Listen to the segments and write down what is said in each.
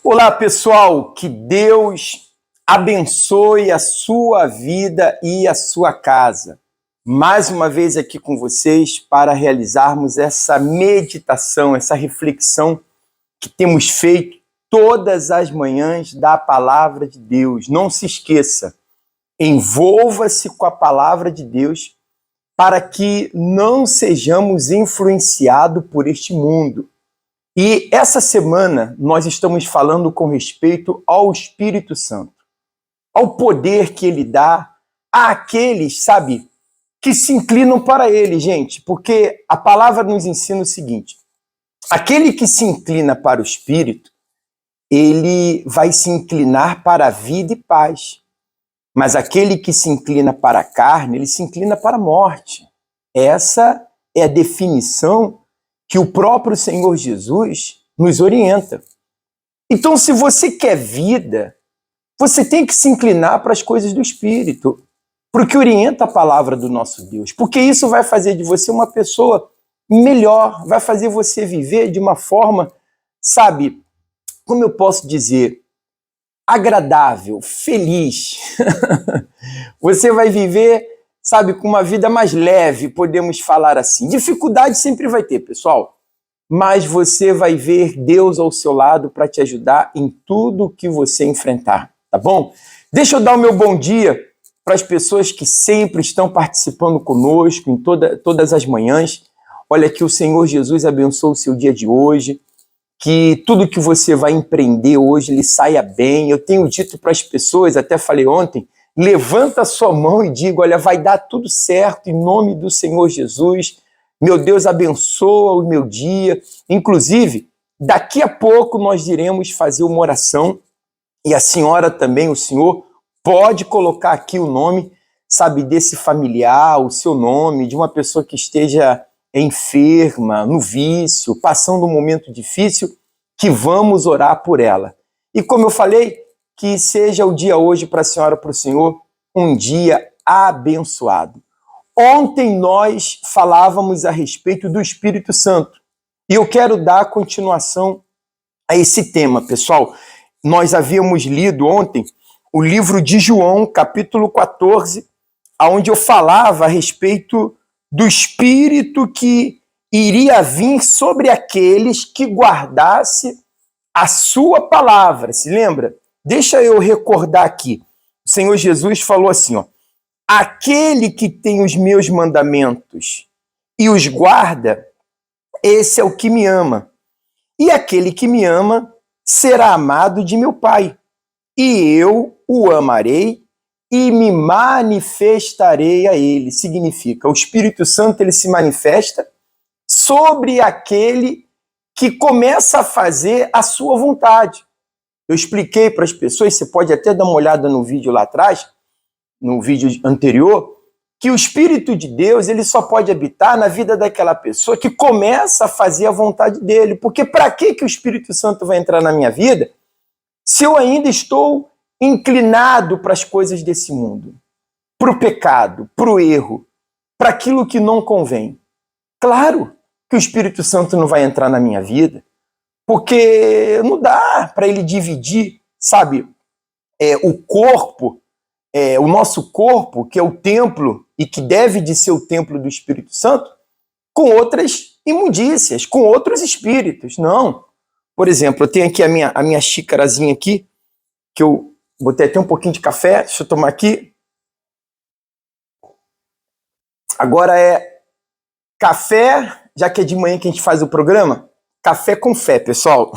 Olá, pessoal, que Deus abençoe a sua vida e a sua casa. Mais uma vez aqui com vocês para realizarmos essa meditação, essa reflexão que temos feito todas as manhãs da palavra de Deus. Não se esqueça, envolva-se com a palavra de Deus para que não sejamos influenciados por este mundo. E essa semana nós estamos falando com respeito ao Espírito Santo, ao poder que ele dá àqueles, sabe, que se inclinam para ele, gente, porque a palavra nos ensina o seguinte: aquele que se inclina para o Espírito, ele vai se inclinar para a vida e paz. Mas aquele que se inclina para a carne, ele se inclina para a morte. Essa é a definição que o próprio Senhor Jesus nos orienta. Então, se você quer vida, você tem que se inclinar para as coisas do Espírito, para o que orienta a palavra do nosso Deus, porque isso vai fazer de você uma pessoa melhor, vai fazer você viver de uma forma, sabe, como eu posso dizer, agradável, feliz. Você vai viver, sabe, com uma vida mais leve, podemos falar assim. Dificuldade sempre vai ter, pessoal, mas você vai ver Deus ao seu lado para te ajudar em tudo que você enfrentar, tá bom? Deixa eu dar o meu bom dia para as pessoas que sempre estão participando conosco em todas as manhãs. Olha, que o Senhor Jesus abençoe o seu dia de hoje, que tudo que você vai empreender hoje lhe saia bem. Eu tenho dito para as pessoas, até falei ontem, levanta a sua mão e diga: olha, vai dar tudo certo em nome do Senhor Jesus. Meu Deus abençoa o meu dia. Inclusive, daqui a pouco nós iremos fazer uma oração e a senhora também, o senhor, pode colocar aqui o nome, sabe, desse familiar, o seu nome, de uma pessoa que esteja enferma, no vício, passando um momento difícil, que vamos orar por ela. E como eu falei, que seja o dia hoje para a senhora, para o senhor, um dia abençoado. Ontem nós falávamos a respeito do Espírito Santo e eu quero dar continuação a esse tema, pessoal. Nós havíamos lido ontem o livro de João, capítulo 14, onde eu falava a respeito do Espírito que iria vir sobre aqueles que guardasse a sua palavra. Se lembra? Deixa eu recordar aqui. O Senhor Jesus falou assim, ó: aquele que tem os meus mandamentos e os guarda, esse é o que me ama. E aquele que me ama será amado de meu Pai. E eu o amarei e me manifestarei a ele. Significa, o Espírito Santo ele se manifesta sobre aquele que começa a fazer a sua vontade. Eu expliquei para as pessoas, você pode até dar uma olhada no vídeo lá atrás, no vídeo anterior, que o Espírito de Deus ele só pode habitar na vida daquela pessoa que começa a fazer a vontade dele. Porque para que o Espírito Santo vai entrar na minha vida se eu ainda estou inclinado para as coisas desse mundo, para o pecado, para o erro, para aquilo que não convém? Claro que o Espírito Santo não vai entrar na minha vida, porque não dá para ele dividir, sabe, o corpo, o nosso corpo, que é o templo e que deve de ser o templo do Espírito Santo, com outras imundícias, com outros espíritos. Não. Por exemplo, eu tenho aqui a minha xícarazinha aqui, que eu botei até um pouquinho de café, deixa eu tomar aqui. Agora é café, já que é de manhã que a gente faz o programa, café com fé, pessoal.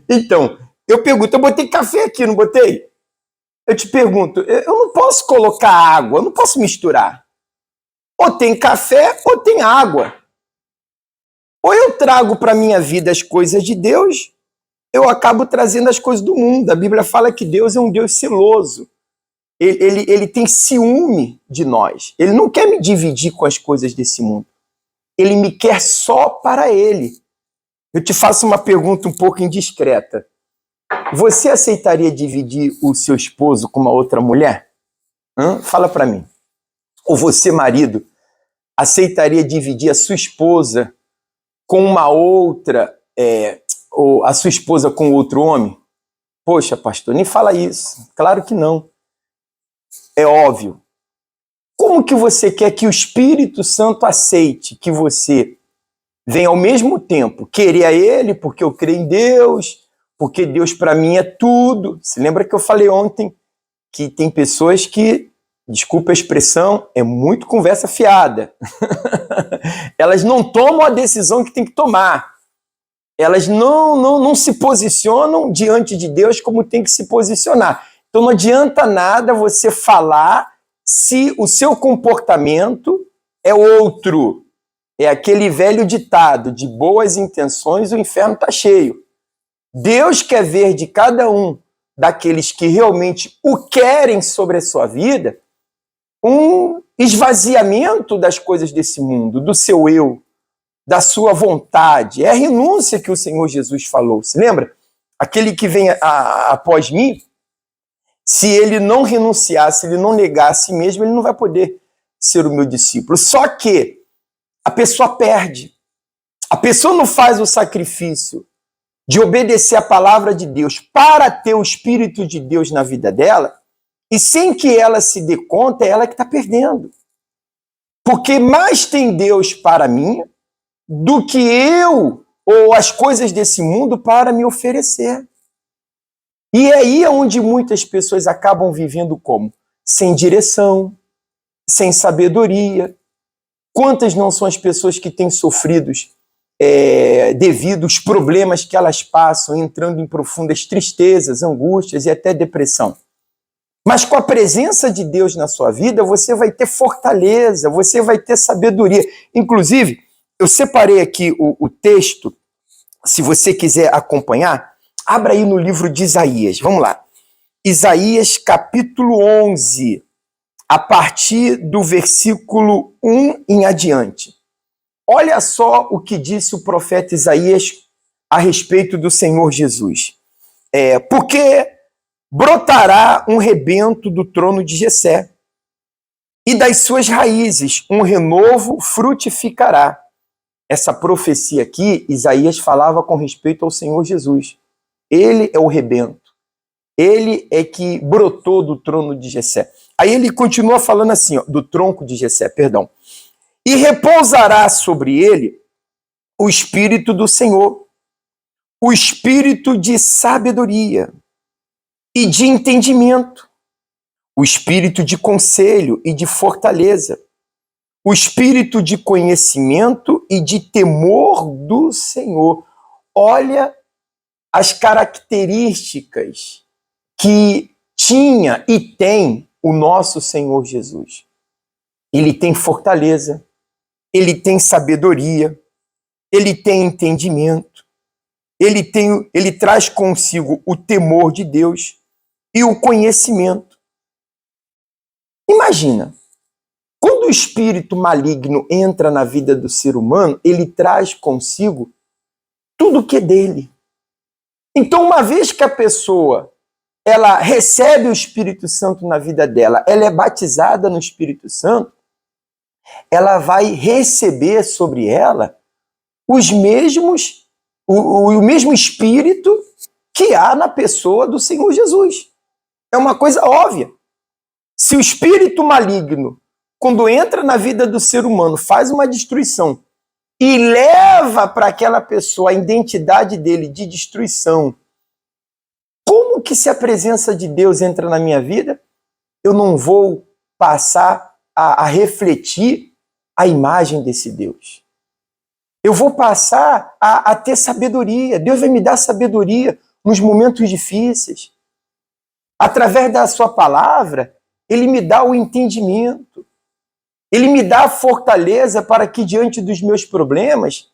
Então, eu pergunto, eu botei café aqui, não botei? Eu te pergunto, eu não posso colocar água, eu não posso misturar. Ou tem café ou tem água. Ou eu trago para a minha vida as coisas de Deus, eu acabo trazendo as coisas do mundo. A Bíblia fala que Deus é um Deus celoso. Ele tem ciúme de nós. Ele não quer me dividir com as coisas desse mundo. Ele me quer só para ele. Eu te faço uma pergunta um pouco indiscreta. Você aceitaria dividir o seu esposo com uma outra mulher? Fala para mim. Ou você, marido, aceitaria dividir a sua esposa com uma outra a sua esposa com outro homem? Poxa, pastor, nem fala isso. Claro que não. É óbvio. Como que você quer que o Espírito Santo aceite que você venha ao mesmo tempo querer a Ele, porque eu creio em Deus, porque Deus para mim é tudo? Se lembra que eu falei ontem que tem pessoas que, desculpa a expressão, é muito conversa fiada. Elas não tomam a decisão que tem que tomar. Elas não se posicionam diante de Deus como tem que se posicionar. Então não adianta nada você falar se o seu comportamento é outro. É aquele velho ditado, de boas intenções o inferno está cheio. Deus quer ver de cada um daqueles que realmente o querem sobre a sua vida um esvaziamento das coisas desse mundo, do seu eu, da sua vontade. É a renúncia que o Senhor Jesus falou. Se lembra? Aquele que vem após mim, se ele não renunciar, se ele não negar a si mesmo, ele não vai poder ser o meu discípulo. Só que a pessoa perde. A pessoa não faz o sacrifício de obedecer a palavra de Deus para ter o Espírito de Deus na vida dela, e sem que ela se dê conta, é ela que está perdendo. Porque mais tem Deus para mim do que eu ou as coisas desse mundo para me oferecer. E é aí onde muitas pessoas acabam vivendo como? Sem direção, sem sabedoria. Quantas não são as pessoas que têm sofrido devido aos problemas que elas passam, entrando em profundas tristezas, angústias e até depressão? Mas com a presença de Deus na sua vida, você vai ter fortaleza, você vai ter sabedoria. Inclusive, eu separei aqui o texto, se você quiser acompanhar, abra aí no livro de Isaías. Vamos lá. Isaías capítulo 11, a partir do versículo 1 em adiante. Olha só o que disse o profeta Isaías a respeito do Senhor Jesus. Porque brotará um rebento do trono de Jessé, e das suas raízes um renovo frutificará. Essa profecia aqui, Isaías falava com respeito ao Senhor Jesus. Ele é o rebento. Ele é que brotou do trono de Jessé. Aí ele continua falando assim, ó, do tronco de Jessé, perdão. E repousará sobre ele o Espírito do Senhor, o Espírito de sabedoria e de entendimento, o Espírito de conselho e de fortaleza, o Espírito de conhecimento e de temor do Senhor. Olha as características que tinha e tem o nosso Senhor Jesus. Ele tem fortaleza, ele tem sabedoria, ele tem entendimento, ele traz consigo o temor de Deus e o conhecimento. Imagina, quando o espírito maligno entra na vida do ser humano, ele traz consigo tudo o que é dele. Então, uma vez que a pessoa ela recebe o Espírito Santo na vida dela, ela é batizada no Espírito Santo, ela vai receber sobre ela o mesmo Espírito que há na pessoa do Senhor Jesus. É uma coisa óbvia. Se o espírito maligno, quando entra na vida do ser humano, faz uma destruição e leva para aquela pessoa a identidade dele de destruição, como que se a presença de Deus entra na minha vida, eu não vou passar a refletir a imagem desse Deus? Eu vou passar a ter sabedoria. Deus vai me dar sabedoria nos momentos difíceis. Através da sua palavra, ele me dá o entendimento. Ele me dá a fortaleza para que, diante dos meus problemas,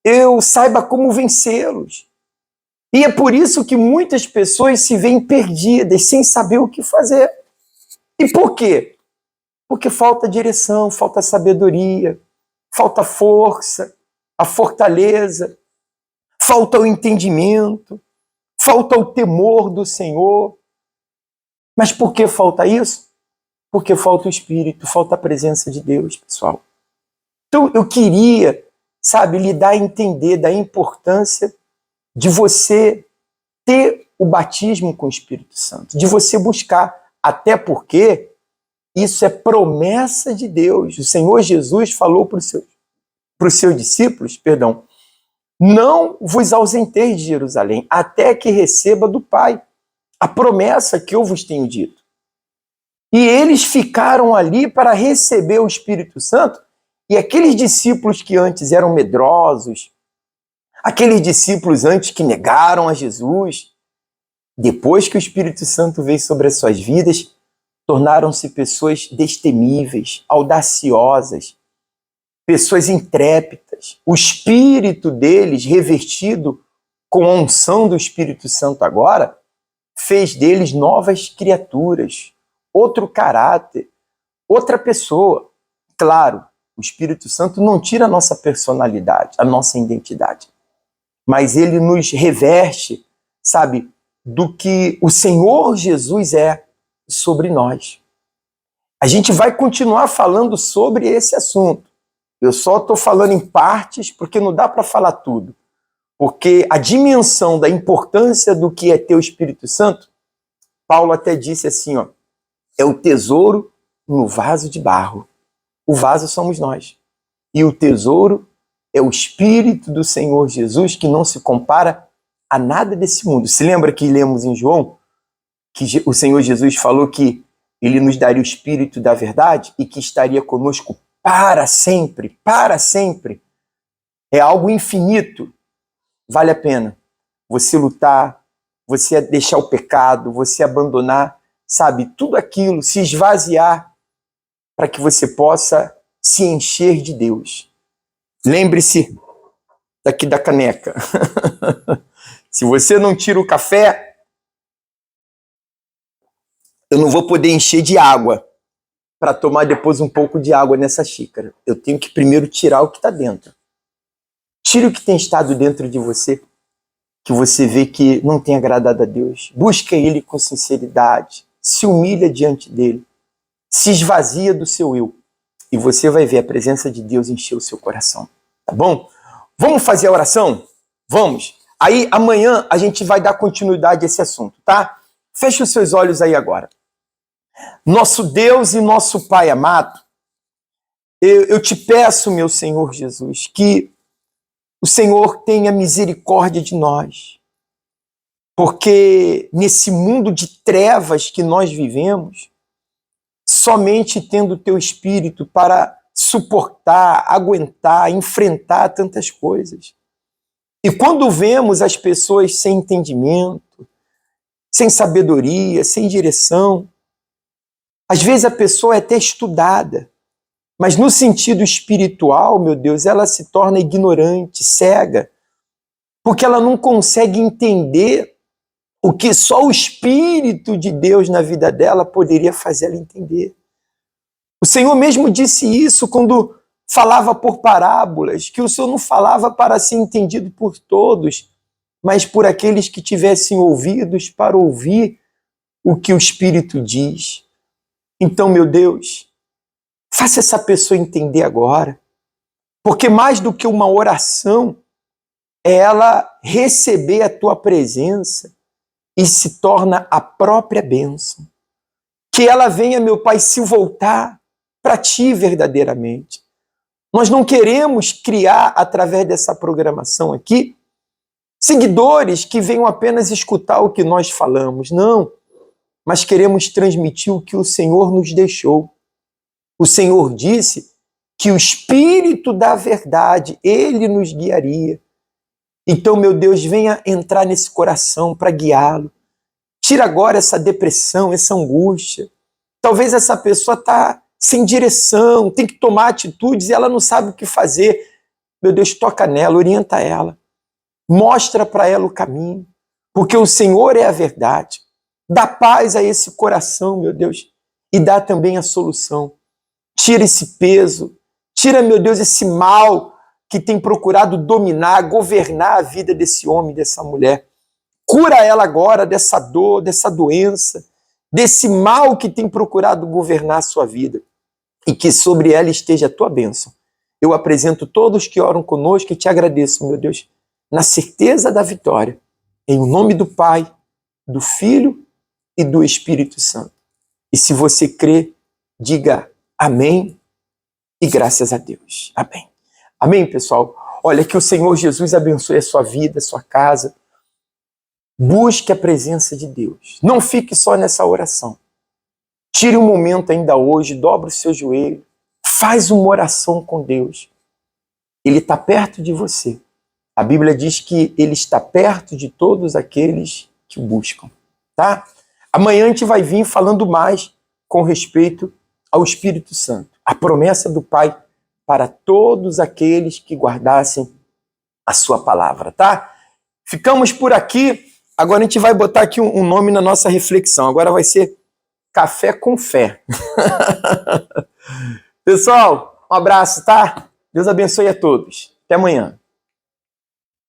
eu saiba como vencê-los. E é por isso que muitas pessoas se veem perdidas, sem saber o que fazer. E por quê? Porque falta direção, falta sabedoria, falta força, a fortaleza, falta o entendimento, falta o temor do Senhor. Mas por que falta isso? Porque falta o Espírito, falta a presença de Deus, pessoal. Então eu queria, lhe dar a entender da importância de você ter o batismo com o Espírito Santo, de você buscar, até porque isso é promessa de Deus. O Senhor Jesus falou para os seus discípulos, não vos ausenteis de Jerusalém, até que receba do Pai a promessa que eu vos tenho dito. E eles ficaram ali para receber o Espírito Santo, e aqueles discípulos que antes eram medrosos, aqueles discípulos antes que negaram a Jesus, depois que o Espírito Santo veio sobre as suas vidas, tornaram-se pessoas destemíveis, audaciosas, pessoas intrépidas. O espírito deles, revestido com a unção do Espírito Santo agora, fez deles novas criaturas, outro caráter, outra pessoa. Claro, o Espírito Santo não tira a nossa personalidade, a nossa identidade, mas ele nos reveste, sabe, do que o Senhor Jesus é sobre nós. A gente vai continuar falando sobre esse assunto. Eu só estou falando em partes porque não dá para falar tudo. Porque a dimensão da importância do que é ter o Espírito Santo, Paulo até disse assim, ó, é o tesouro no vaso de barro. O vaso somos nós. E o tesouro é o Espírito do Senhor Jesus, que não se compara a nada desse mundo. Se lembra que lemos em João que o Senhor Jesus falou que ele nos daria o Espírito da verdade e que estaria conosco para sempre, para sempre. É algo infinito. Vale a pena você lutar, você deixar o pecado, você abandonar, sabe, tudo aquilo, se esvaziar para que você possa se encher de Deus. Lembre-se daqui da caneca. Se você não tira o café, eu não vou poder encher de água para tomar depois um pouco de água nessa xícara. Eu tenho que primeiro tirar o que está dentro. Tire o que tem estado dentro de você, que você vê que não tem agradado a Deus. Busca Ele com sinceridade, se humilha diante dEle, se esvazia do seu eu, e você vai ver a presença de Deus encher o seu coração. Tá bom? Vamos fazer a oração? Vamos! Aí amanhã a gente vai dar continuidade a esse assunto, tá? Feche os seus olhos aí agora. Nosso Deus e nosso Pai amado, eu te peço, meu Senhor Jesus, que o Senhor tenha misericórdia de nós, porque nesse mundo de trevas que nós vivemos, somente tendo o Teu Espírito para suportar, aguentar, enfrentar tantas coisas. E quando vemos as pessoas sem entendimento, sem sabedoria, sem direção, às vezes a pessoa é até estudada, mas no sentido espiritual, meu Deus, ela se torna ignorante, cega, porque ela não consegue entender o que só o Espírito de Deus na vida dela poderia fazer ela entender. O Senhor mesmo disse isso quando falava por parábolas, que o Senhor não falava para ser entendido por todos, mas por aqueles que tivessem ouvidos para ouvir o que o Espírito diz. Então, meu Deus, faça essa pessoa entender agora, porque mais do que uma oração, é ela receber a Tua presença e se torna a própria bênção. Que ela venha, meu Pai, se voltar para Ti verdadeiramente. Nós não queremos criar, através dessa programação aqui, seguidores que venham apenas escutar o que nós falamos. Não, mas queremos transmitir o que o Senhor nos deixou. O Senhor disse que o Espírito da verdade, Ele nos guiaria. Então, meu Deus, venha entrar nesse coração para guiá-lo. Tira agora essa depressão, essa angústia. Talvez essa pessoa está sem direção, tem que tomar atitudes e ela não sabe o que fazer. Meu Deus, toca nela, orienta ela. Mostra para ela o caminho, porque o Senhor é a verdade. Dá paz a esse coração, meu Deus, e dá também a solução. Tira esse peso, tira, meu Deus, esse mal que tem procurado dominar, governar a vida desse homem, dessa mulher. Cura ela agora dessa dor, dessa doença, desse mal que tem procurado governar a sua vida. E que sobre ela esteja a Tua bênção. Eu apresento todos que oram conosco e te agradeço, meu Deus, na certeza da vitória, em o nome do Pai, do Filho e do Espírito Santo. E se você crê, diga amém e graças a Deus. Amém. Amém, pessoal? Olha, que o Senhor Jesus abençoe a sua vida, a sua casa. Busque a presença de Deus. Não fique só nessa oração. Tire um momento ainda hoje, dobra o seu joelho, faz uma oração com Deus. Ele está perto de você. A Bíblia diz que Ele está perto de todos aqueles que o buscam. Tá? Amanhã a gente vai vir falando mais com respeito ao Espírito Santo. A promessa do Pai para todos aqueles que guardassem a sua palavra, tá? Ficamos por aqui. Agora a gente vai botar aqui um nome na nossa reflexão. Agora vai ser Café com Fé. Pessoal, um abraço, tá? Deus abençoe a todos. Até amanhã.